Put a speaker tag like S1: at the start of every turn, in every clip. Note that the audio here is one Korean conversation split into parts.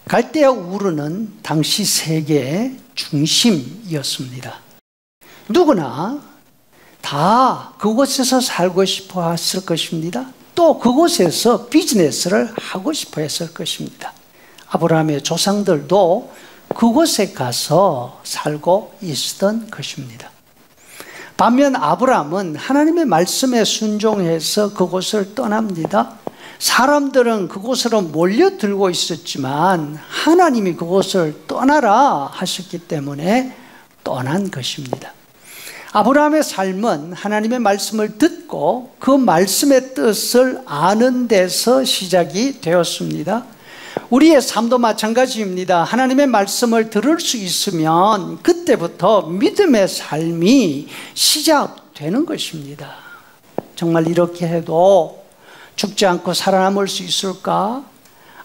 S1: 갈대아 우르는 당시 세계의 중심이었습니다. 누구나 다 그곳에서 살고 싶어 했을 것입니다. 또 그곳에서 비즈니스를 하고 싶어 했을 것입니다. 아브라함의 조상들도 그곳에 가서 살고 있었던 것입니다. 반면 아브라함은 하나님의 말씀에 순종해서 그곳을 떠납니다. 사람들은 그곳으로 몰려들고 있었지만 하나님이 그곳을 떠나라 하셨기 때문에 떠난 것입니다. 아브라함의 삶은 하나님의 말씀을 듣고 그 말씀의 뜻을 아는 데서 시작이 되었습니다. 우리의 삶도 마찬가지입니다. 하나님의 말씀을 들을 수 있으면 그때부터 믿음의 삶이 시작되는 것입니다. 정말 이렇게 해도 죽지 않고 살아남을 수 있을까?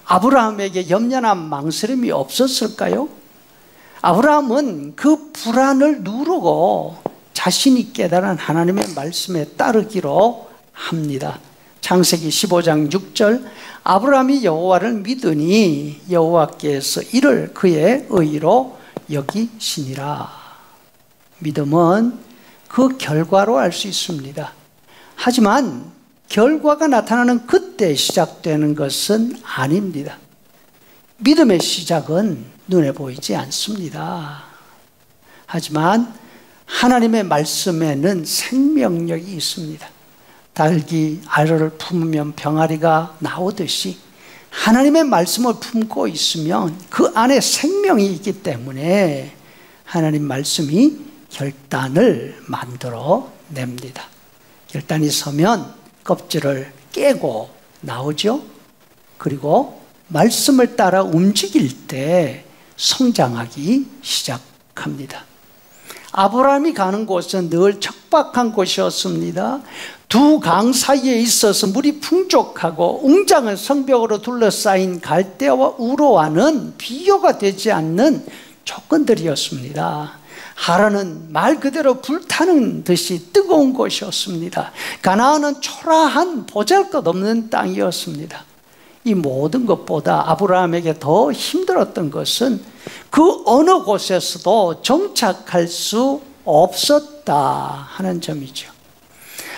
S1: 아브라함에게 염려나 망설임이 없었을까요? 아브라함은 그 불안을 누르고 자신이 깨달은 하나님의 말씀에 따르기로 합니다. 창세기 15장 6절, 아브라함이 여호와를 믿으니 여호와께서 이를 그의 의로 여기시니라. 믿음은 그 결과로 알 수 있습니다. 하지만 결과가 나타나는 그때 시작되는 것은 아닙니다. 믿음의 시작은 눈에 보이지 않습니다. 하지만 하나님의 말씀에는 생명력이 있습니다. 닭이 알을 품으면 병아리가 나오듯이 하나님의 말씀을 품고 있으면 그 안에 생명이 있기 때문에 하나님 말씀이 결단을 만들어 냅니다. 결단이 서면 껍질을 깨고 나오죠. 그리고 말씀을 따라 움직일 때 성장하기 시작합니다. 아브라함이 가는 곳은 늘 척박한 곳이었습니다. 두 강 사이에 있어서 물이 풍족하고 웅장한 성벽으로 둘러싸인 갈대아와 우르와는 비교가 되지 않는 조건들이었습니다. 하란은 말 그대로 불타는 듯이 뜨거운 곳이었습니다. 가나안은 초라한 보잘것없는 땅이었습니다. 이 모든 것보다 아브라함에게 더 힘들었던 것은 그 어느 곳에서도 정착할 수 없었다 하는 점이죠.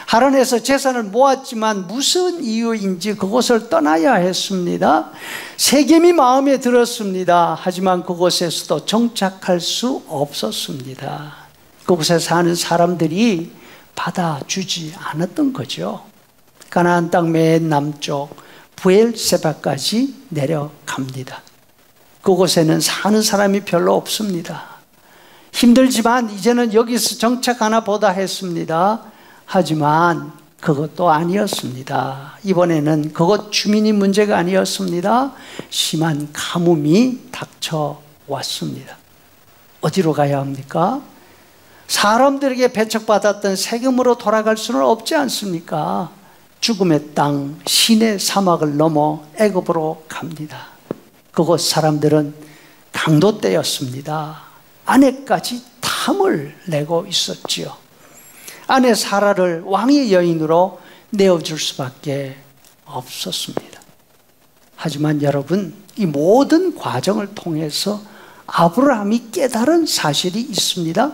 S1: 하란에서 재산을 모았지만 무슨 이유인지 그곳을 떠나야 했습니다. 세겜이 마음에 들었습니다. 하지만 그곳에서도 정착할 수 없었습니다. 그곳에 사는 사람들이 받아주지 않았던 거죠. 가나안 땅 맨 남쪽 브엘세바까지 내려갑니다. 그곳에는 사는 사람이 별로 없습니다. 힘들지만 이제는 여기서 정착하나 보다 했습니다. 하지만 그것도 아니었습니다. 이번에는 그곳 주민이 문제가 아니었습니다. 심한 가뭄이 닥쳐왔습니다. 어디로 가야 합니까? 사람들에게 배척받았던 세겜으로 돌아갈 수는 없지 않습니까? 죽음의 땅 시내 사막을 넘어 애굽으로 갑니다. 그곳 사람들은 강도 때였습니다. 아내까지 탐을 내고 있었지요. 아내 사라를 왕의 여인으로 내어줄 수밖에 없었습니다. 하지만 여러분, 이 모든 과정을 통해서 아브라함이 깨달은 사실이 있습니다.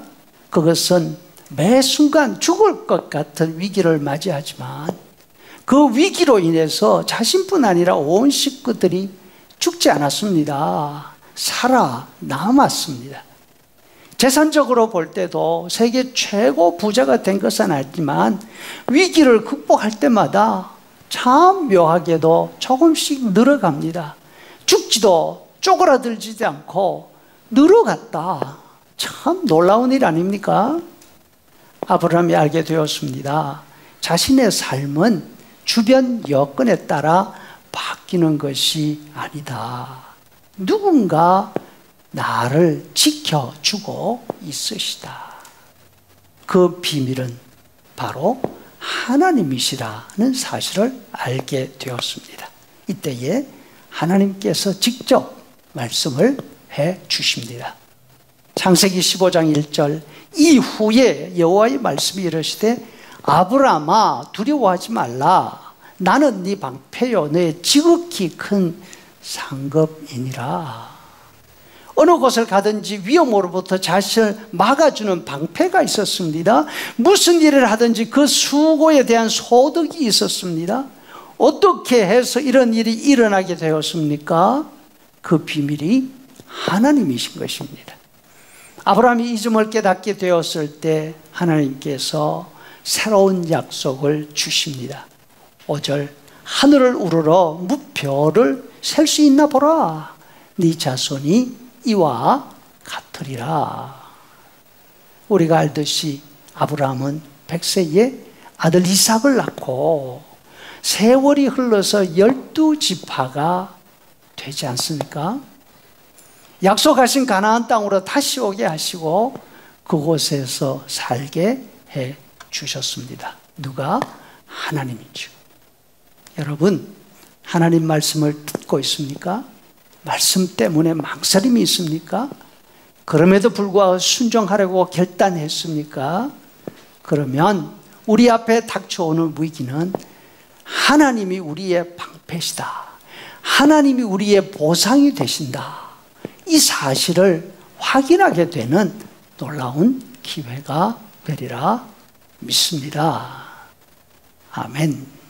S1: 그것은 매 순간 죽을 것 같은 위기를 맞이하지만 그 위기로 인해서 자신뿐 아니라 온 식구들이 죽지 않았습니다. 살아남았습니다. 재산적으로 볼 때도 세계 최고 부자가 된 것은 아니지만 위기를 극복할 때마다 참 묘하게도 조금씩 늘어갑니다. 죽지도 쪼그라들지도 않고 늘어갔다. 참 놀라운 일 아닙니까? 아브라함이 알게 되었습니다. 자신의 삶은 주변 여건에 따라 바뀌는 것이 아니다. 누군가 나를 지켜주고 있으시다. 그 비밀은 바로 하나님이시라는 사실을 알게 되었습니다. 이때에 하나님께서 직접 말씀을 해 주십니다. 창세기 15장 1절, 이후에 여호와의 말씀이 이르시되 아브라함아 두려워하지 말라. 나는 네 방패요 너의 지극히 큰 상급이니라. 어느 곳을 가든지 위험으로부터 자신을 막아주는 방패가 있었습니다. 무슨 일을 하든지 그 수고에 대한 소득이 있었습니다. 어떻게 해서 이런 일이 일어나게 되었습니까? 그 비밀이 하나님이신 것입니다. 아브라함이 이 점을 깨닫게 되었을 때 하나님께서 새로운 약속을 주십니다. 5절, 하늘을 우러러 무별을 셀 수 있나 보라. 네 자손이 이와 같으리라. 우리가 알듯이 아브라함은 100세에 아들 이삭을 낳고 세월이 흘러서 12지파가 되지 않습니까? 약속하신 가나안 땅으로 다시 오게 하시고 그곳에서 살게 해 주셨습니다. 누가? 하나님이죠. 여러분, 하나님 말씀을 듣고 있습니까? 말씀 때문에 망설임이 있습니까? 그럼에도 불구하고 순종하려고 결단했습니까? 그러면 우리 앞에 닥쳐오는 위기는 하나님이 우리의 방패시다. 하나님이 우리의 보상이 되신다. 이 사실을 확인하게 되는 놀라운 기회가 되리라 믿습니다. 아멘.